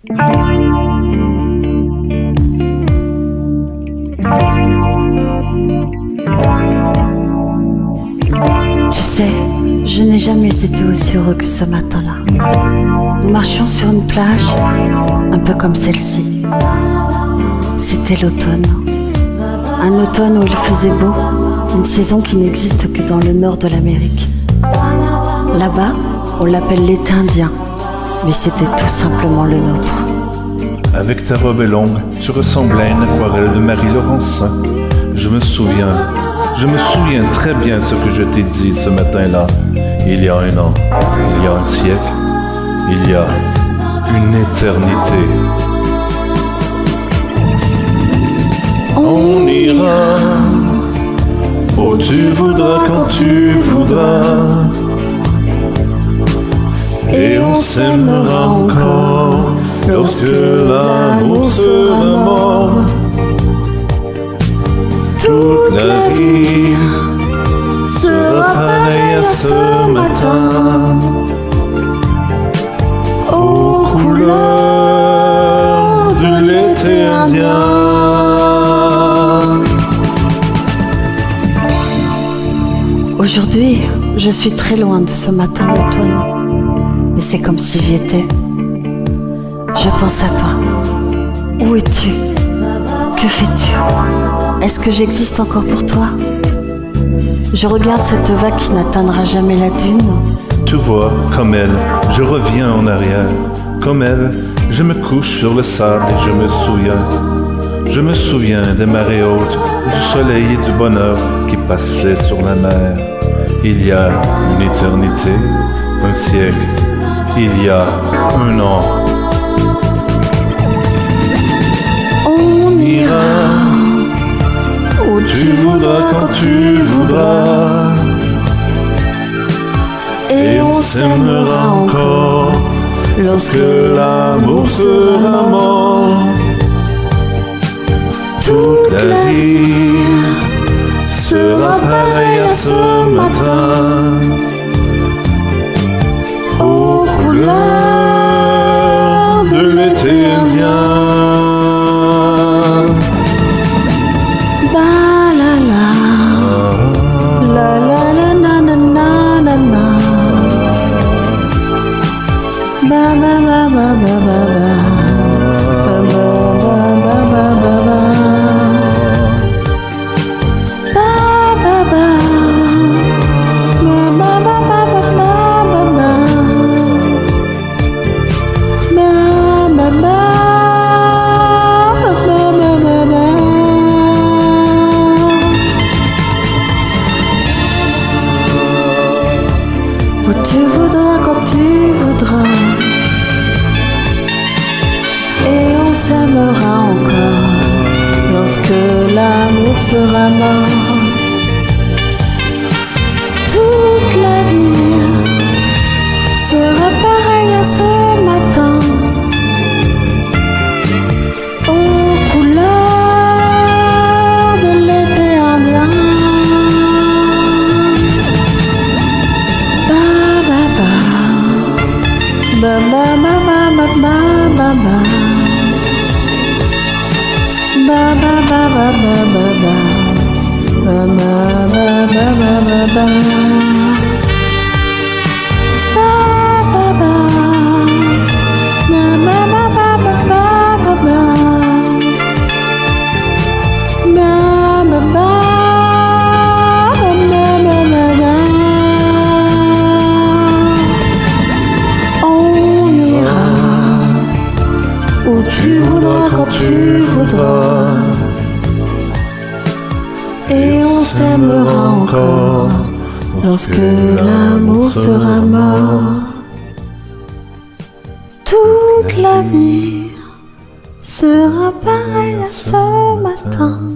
Tu sais, je n'ai jamais été aussi heureux que ce matin-là. Nous marchions sur une plage, un peu comme celle-ci. C'était l'automne. Un automne où il faisait beau, une saison qui n'existe que dans le nord de l'Amérique. Là-bas, on l'appelle l'été indien, mais c'était tout simplement le nôtre. Avec ta robe longue, tu ressemblais à une aquarelle de Marie-Laurence. Je me souviens très bien ce que je t'ai dit ce matin-là, il y a 1 an, il y a 1 siècle, il y a une éternité. On ira où tu voudras, quand tu voudras, et on s'aimera encore lorsque l'amour sera mort. Toute la vie sera pareille à ce matin, aux couleurs de l'été indien. Aujourd'hui, je suis très loin de ce matin d'automne, mais c'est comme si j'y étais. Je pense à toi. Où es-tu? Que fais-tu? Est-ce que j'existe encore pour toi? Je regarde cette vague qui n'atteindra jamais la dune. Tu vois, comme elle, je reviens en arrière. Comme elle, je me couche sur le sable et je me souviens des marées hautes, du soleil et du bonheur qui passaient sur la mer. Il y a une éternité, 1 siècle, il y a 1 an. On ira où Tu voudras, quand tu voudras, et on s'aimera encore lorsque l'amour sera mort. Toute la vie sera pareille à ce matin, aux couleurs de l'été indien. Ba la la, la la la na na na na na. Ba ba ba ba ba ba ba. Ba ba ba ba ba ba ba. Ba ba ba. Ba ba ba ba ba ba ba. Ba ba ba. Où tu voudras, quand tu voudras, et on s'aimera encore lorsque l'amour sera mort. Toute la vie sera pareille à ce matin, aux couleurs de l'été indien. Ba ba ba ba ba ba ba. Ba ba ba ba ba ba ba. Ba ba ba ba ba ba ba. Ba ba ba. Ba ba ba ba ba ba ba. Ba ba ba. Où tu voudras, quand tu voudras, et on s'aimera encore lorsque l'amour sera mort. Toute la vie sera pareille à ce matin.